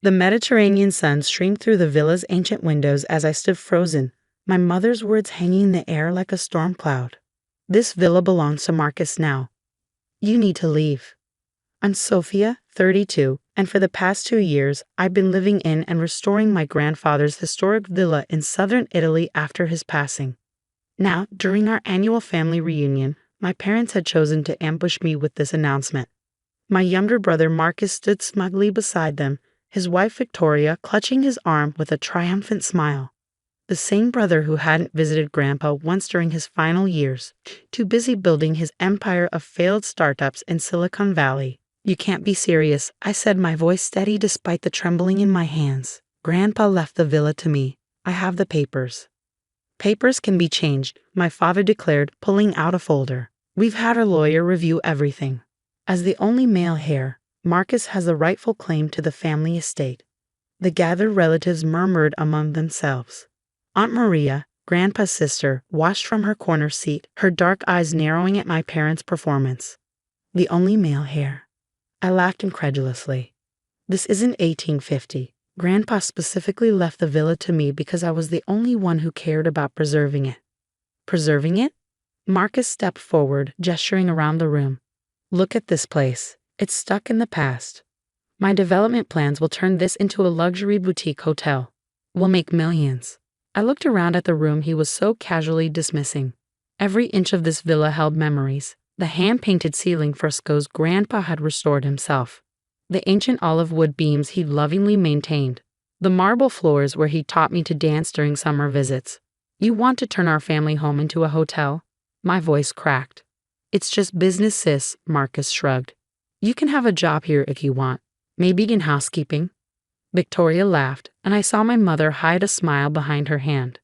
The Mediterranean sun streamed through the villa's ancient windows as I stood frozen, my mother's words hanging in the air like a storm cloud. This villa belongs to Marcus now. You need to leave. I'm Sophia, 32, and for the past 2 years, I've been living in and restoring my grandfather's historic villa in southern Italy after his passing. Now, during our annual family reunion, my parents had chosen to ambush me with this announcement. My younger brother Marcus stood smugly beside them, his wife Victoria clutching his arm with a triumphant smile. The same brother who hadn't visited Grandpa once during his final years, too busy building his empire of failed startups in Silicon Valley. You can't be serious, I said, my voice steady despite the trembling in my hands. Grandpa left the villa to me. I have the papers. Papers can be changed, my father declared, pulling out a folder. We've had our lawyer review everything. As the only male heir, Marcus has the rightful claim to the family estate. The gathered relatives murmured among themselves. Aunt Maria, Grandpa's sister, watched from her corner seat, her dark eyes narrowing at my parents' performance. The only male heir. I laughed incredulously. This isn't 1850. Grandpa specifically left the villa to me because I was the only one who cared about preserving it. Preserving it? Marcus stepped forward, gesturing around the room. Look at this place. It's stuck in the past. My development plans will turn this into a luxury boutique hotel. We'll make millions. I looked around at the room he was so casually dismissing. Every inch of this villa held memories. The hand-painted ceiling frescoes Grandpa had restored himself. The ancient olive wood beams he'd lovingly maintained. The marble floors where he taught me to dance during summer visits. You want to turn our family home into a hotel? My voice cracked. It's just business, sis, Marcus shrugged. You can have a job here if you want. Maybe in housekeeping. Victoria laughed, and I saw my mother hide a smile behind her hand.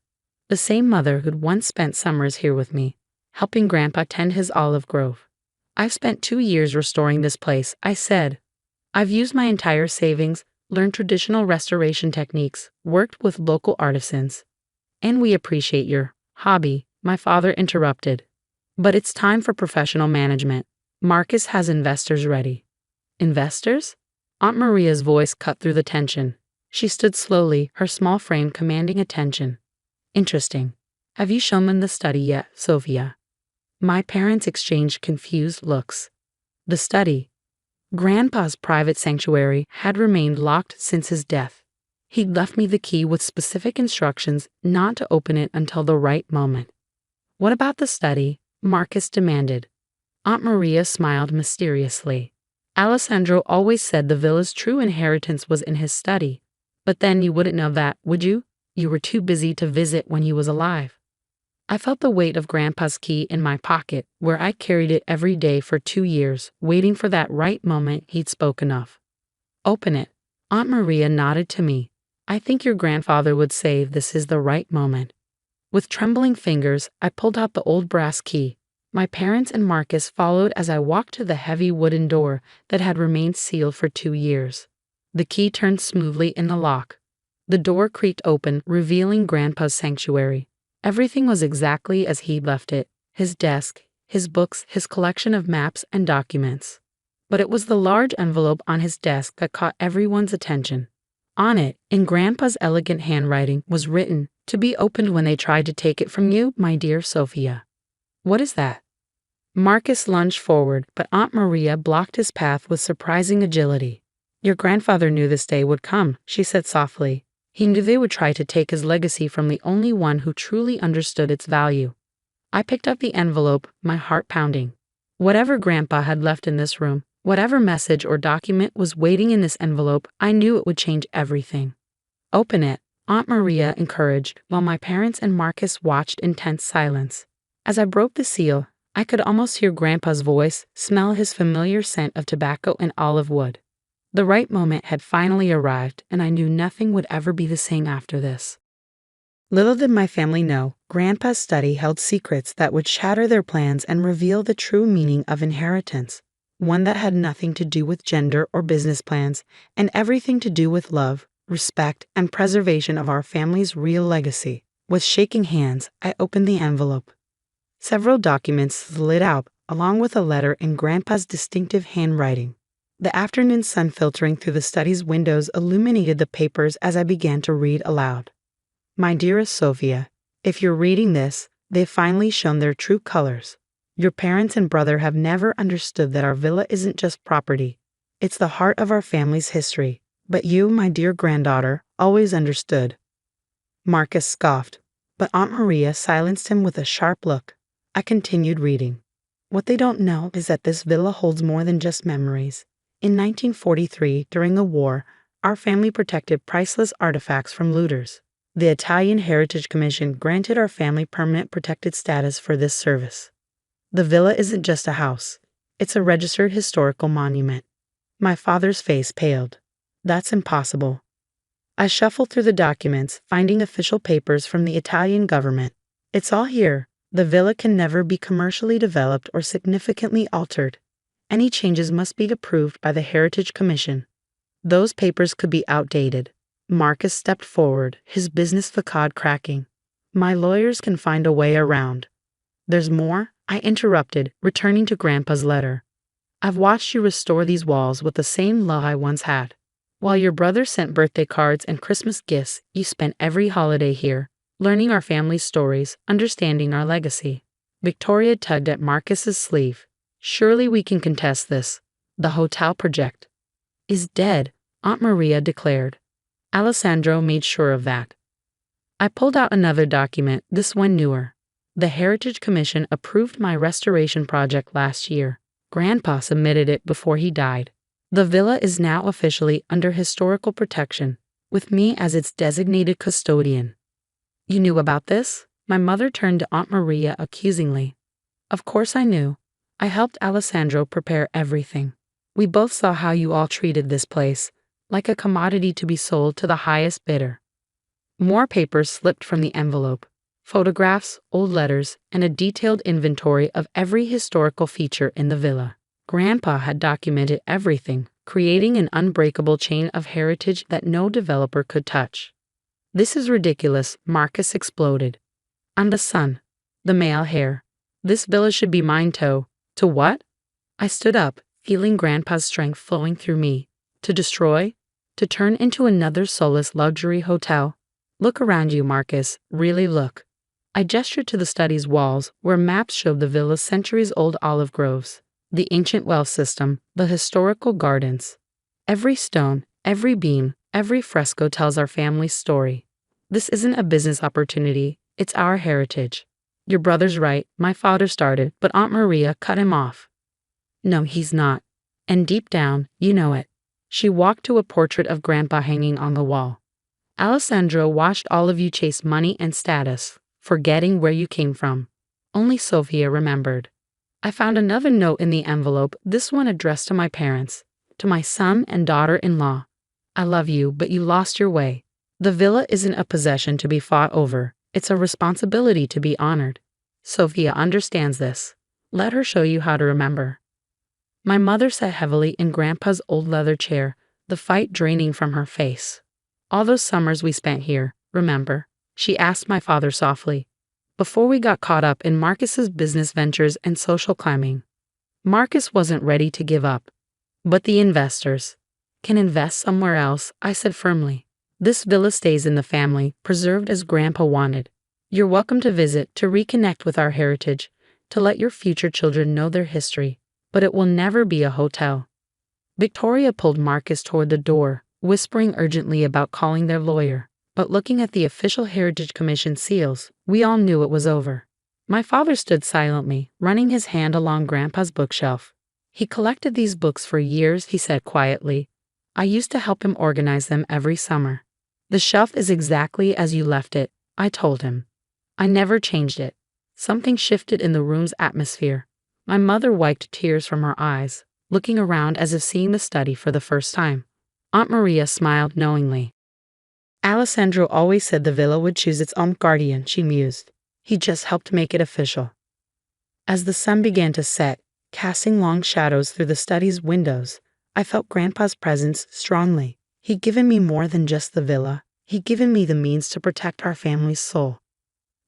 The same mother who'd once spent summers here with me, helping Grandpa tend his olive grove. I've spent 2 years restoring this place, I said. I've used my entire savings, learned traditional restoration techniques, worked with local artisans. And we appreciate your hobby, my father interrupted. But it's time for professional management. Marcus has investors ready. Investors? Aunt Maria's voice cut through the tension. She stood slowly, her small frame commanding attention. Interesting. Have you shown them the study yet, Sophia? My parents exchanged confused looks. The study. Grandpa's private sanctuary had remained locked since his death. He'd left me the key with specific instructions not to open it until the right moment. What about the study? Marcus demanded. Aunt Maria smiled mysteriously. Alessandro always said the villa's true inheritance was in his study. But then you wouldn't know that, would you? You were too busy to visit when he was alive. I felt the weight of Grandpa's key in my pocket, where I carried it every day for 2 years, waiting for that right moment he'd spoken of. Open it. Aunt Maria nodded to me. I think your grandfather would say this is the right moment. With trembling fingers, I pulled out the old brass key. My parents and Marcus followed as I walked to the heavy wooden door that had remained sealed for 2 years. The key turned smoothly in the lock. The door creaked open, revealing Grandpa's sanctuary. Everything was exactly as he'd left it, his desk, his books, his collection of maps and documents. But it was the large envelope on his desk that caught everyone's attention. On it, in Grandpa's elegant handwriting, was written, "To be opened when they tried to take it from you, my dear Sophia." What is that? Marcus lunged forward, but Aunt Maria blocked his path with surprising agility. Your grandfather knew this day would come, she said softly. He knew they would try to take his legacy from the only one who truly understood its value. I picked up the envelope, my heart pounding. Whatever Grandpa had left in this room, whatever message or document was waiting in this envelope, I knew it would change everything. Open it, Aunt Maria encouraged, while my parents and Marcus watched in tense silence. As I broke the seal, I could almost hear Grandpa's voice, smell his familiar scent of tobacco and olive wood. The right moment had finally arrived, and I knew nothing would ever be the same after this. Little did my family know, Grandpa's study held secrets that would shatter their plans and reveal the true meaning of inheritance, one that had nothing to do with gender or business plans, and everything to do with love, respect, and preservation of our family's real legacy. With shaking hands, I opened the envelope. Several documents slid out, along with a letter in Grandpa's distinctive handwriting. The afternoon sun filtering through the study's windows illuminated the papers as I began to read aloud. My dearest Sophia, if you're reading this, they've finally shown their true colors. Your parents and brother have never understood that our villa isn't just property. It's the heart of our family's history. But you, my dear granddaughter, always understood. Marcus scoffed, but Aunt Maria silenced him with a sharp look. I continued reading. What they don't know is that this villa holds more than just memories. In 1943, during the war, our family protected priceless artifacts from looters. The Italian Heritage Commission granted our family permanent protected status for this service. The villa isn't just a house. It's a registered historical monument. My father's face paled. That's impossible. I shuffled through the documents, finding official papers from the Italian government. It's all here. The villa can never be commercially developed or significantly altered. Any changes must be approved by the Heritage Commission. Those papers could be outdated. Marcus stepped forward, his business facade cracking. My lawyers can find a way around. There's more? I interrupted, returning to Grandpa's letter. I've watched you restore these walls with the same love I once had. While your brother sent birthday cards and Christmas gifts, you spent every holiday here, learning our family's stories, understanding our legacy. Victoria tugged at Marcus's sleeve. Surely we can contest this. The hotel project is dead, Aunt Maria declared. Alessandro made sure of that. I pulled out another document, this one newer. The Heritage Commission approved my restoration project last year. Grandpa submitted it before he died. The villa is now officially under historical protection, with me as its designated custodian. You knew about this? My mother turned to Aunt Maria accusingly. Of course I knew. I helped Alessandro prepare everything. We both saw how you all treated this place, like a commodity to be sold to the highest bidder. More papers slipped from the envelope. Photographs, old letters, and a detailed inventory of every historical feature in the villa. Grandpa had documented everything, creating an unbreakable chain of heritage that no developer could touch. This is ridiculous, Marcus exploded. I'm the son, the male heir. This villa should be mine to what? I stood up, feeling Grandpa's strength flowing through me. To destroy? To turn into another soulless luxury hotel? Look around you, Marcus, really look. I gestured to the study's walls, where maps showed the villa's centuries-old olive groves, the ancient well system, the historical gardens. Every stone, every beam, every fresco tells our family's story. This isn't a business opportunity, it's our heritage. Your brother's right, my father started, but Aunt Maria cut him off. No, he's not. And deep down, you know it. She walked to a portrait of Grandpa hanging on the wall. Alessandro watched all of you chase money and status, forgetting where you came from. Only Sophia remembered. I found another note in the envelope, this one addressed to my parents, to my son and daughter-in-law. I love you, but you lost your way. The villa isn't a possession to be fought over. It's a responsibility to be honored. Sophia understands this. Let her show you how to remember. My mother sat heavily in Grandpa's old leather chair, the fight draining from her face. All those summers we spent here, remember? She asked my father softly. Before we got caught up in Marcus's business ventures and social climbing. Marcus wasn't ready to give up. But the investors can invest somewhere else, I said firmly. This villa stays in the family, preserved as Grandpa wanted. You're welcome to visit, to reconnect with our heritage, to let your future children know their history, but it will never be a hotel. Victoria pulled Marcus toward the door, whispering urgently about calling their lawyer. But looking at the official Heritage Commission seals, we all knew it was over. My father stood silently, running his hand along Grandpa's bookshelf. He collected these books for years, he said quietly. I used to help him organize them every summer. The shelf is exactly as you left it, I told him. I never changed it. Something shifted in the room's atmosphere. My mother wiped tears from her eyes, looking around as if seeing the study for the first time. Aunt Maria smiled knowingly. Alessandro always said the villa would choose its own guardian, she mused. He just helped make it official. As the sun began to set, casting long shadows through the study's windows, I felt Grandpa's presence strongly. He'd given me more than just the villa. He'd given me the means to protect our family's soul.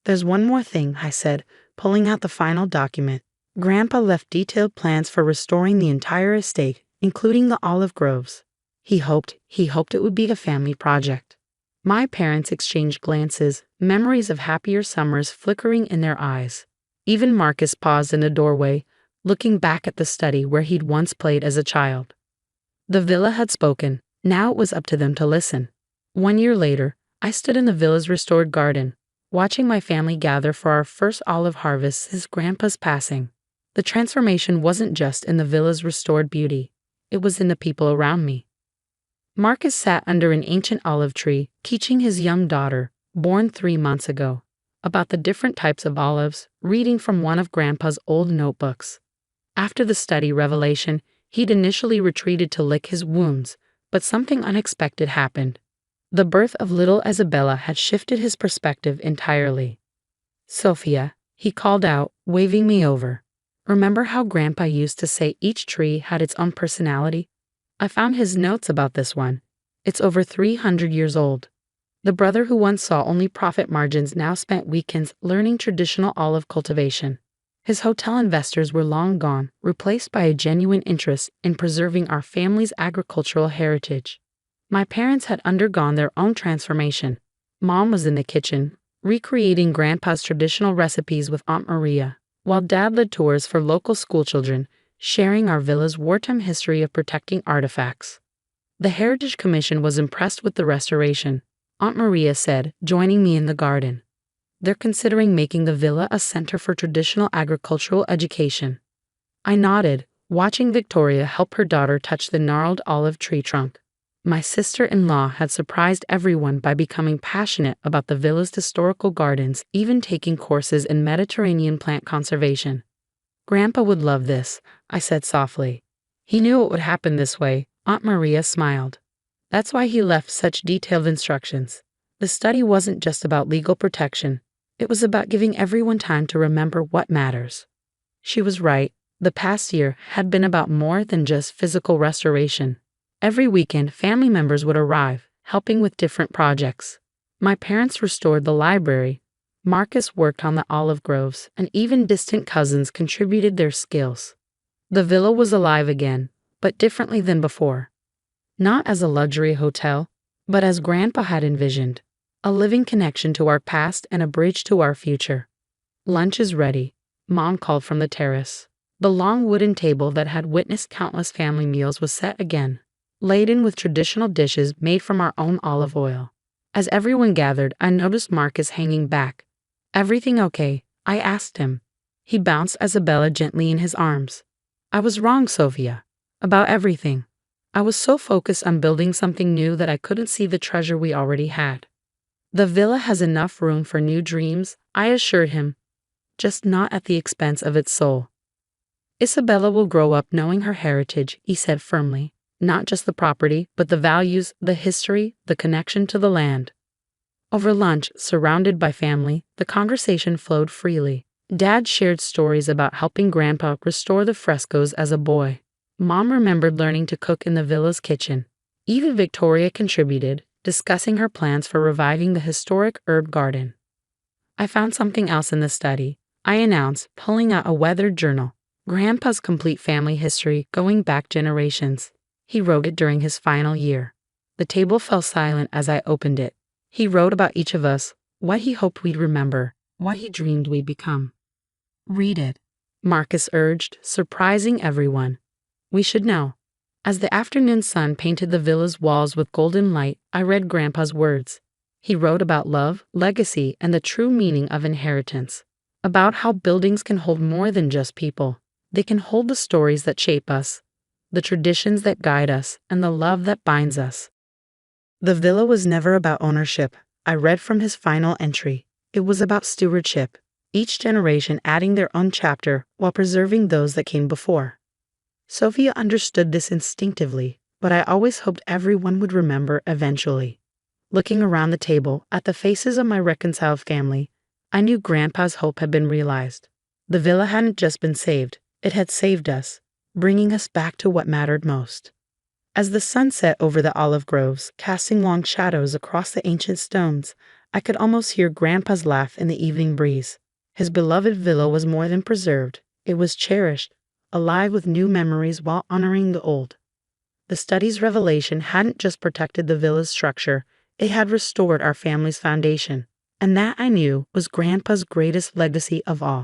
There's one more thing, I said, pulling out the final document. Grandpa left detailed plans for restoring the entire estate, including the olive groves. He hoped it would be a family project. My parents exchanged glances, memories of happier summers flickering in their eyes. Even Marcus paused in the doorway, looking back at the study where he'd once played as a child. The villa had spoken. Now it was up to them to listen. 1 year later, I stood in the villa's restored garden, watching my family gather for our first olive harvest since Grandpa's passing. The transformation wasn't just in the villa's restored beauty, it was in the people around me. Marcus sat under an ancient olive tree, teaching his young daughter, born 3 months ago, about the different types of olives, reading from one of Grandpa's old notebooks. After the study revelation, he'd initially retreated to lick his wounds, but something unexpected happened. The birth of little Isabella had shifted his perspective entirely. "Sophia," he called out, waving me over. "Remember how Grandpa used to say each tree had its own personality? I found his notes about this one. It's over 300 years old. The brother who once saw only profit margins now spent weekends learning traditional olive cultivation. His hotel investors were long gone, replaced by a genuine interest in preserving our family's agricultural heritage. My parents had undergone their own transformation. Mom was in the kitchen, recreating Grandpa's traditional recipes with Aunt Maria, while Dad led tours for local schoolchildren, sharing our villa's wartime history of protecting artifacts. The Heritage Commission was impressed with the restoration, Aunt Maria said, joining me in the garden. They're considering making the villa a center for traditional agricultural education. I nodded, watching Victoria help her daughter touch the gnarled olive tree trunk. My sister-in-law had surprised everyone by becoming passionate about the villa's historical gardens, even taking courses in Mediterranean plant conservation. "Grandpa would love this," I said softly. "He knew it would happen this way," Aunt Maria smiled. "That's why he left such detailed instructions. The study wasn't just about legal protection. It was about giving everyone time to remember what matters." She was right. The past year had been about more than just physical restoration. Every weekend, family members would arrive, helping with different projects. My parents restored the library. Marcus worked on the olive groves, and even distant cousins contributed their skills. The villa was alive again, but differently than before. Not as a luxury hotel, but as Grandpa had envisioned, a living connection to our past and a bridge to our future. "Lunch is ready," Mom called from the terrace. The long wooden table that had witnessed countless family meals was set again, laden with traditional dishes made from our own olive oil. As everyone gathered, I noticed Marcus hanging back. "Everything okay?" I asked him. He bounced Isabella gently in his arms. "I was wrong, Sophia. About everything. I was so focused on building something new that I couldn't see the treasure we already had." "The villa has enough room for new dreams," I assured him, "just not at the expense of its soul." "Isabella will grow up knowing her heritage," he said firmly. "Not just the property, but the values, the history, the connection to the land." Over lunch, surrounded by family, the conversation flowed freely. Dad shared stories about helping Grandpa restore the frescoes as a boy. Mom remembered learning to cook in the villa's kitchen. Even Victoria contributed, discussing her plans for reviving the historic herb garden. "I found something else in the study," I announced, pulling out a weathered journal. Grandpa's complete family history going back generations. He wrote it during his final year. The table fell silent as I opened it. He wrote about each of us, what he hoped we'd remember, what he dreamed we'd become. "Read it," Marcus urged, surprising everyone. "We should know." As the afternoon sun painted the villa's walls with golden light, I read Grandpa's words. He wrote about love, legacy, and the true meaning of inheritance. About how buildings can hold more than just people. They can hold the stories that shape us, the traditions that guide us, and the love that binds us. The villa was never about ownership, I read from his final entry. It was about stewardship, each generation adding their own chapter while preserving those that came before. Sophia understood this instinctively, but I always hoped everyone would remember eventually. Looking around the table at the faces of my reconciled family, I knew Grandpa's hope had been realized. The villa hadn't just been saved, it had saved us, bringing us back to what mattered most. As the sun set over the olive groves, casting long shadows across the ancient stones, I could almost hear Grandpa's laugh in the evening breeze. His beloved villa was more than preserved, it was cherished, alive with new memories while honoring the old. The study's revelation hadn't just protected the villa's structure, it had restored our family's foundation. And that, I knew, was Grandpa's greatest legacy of all.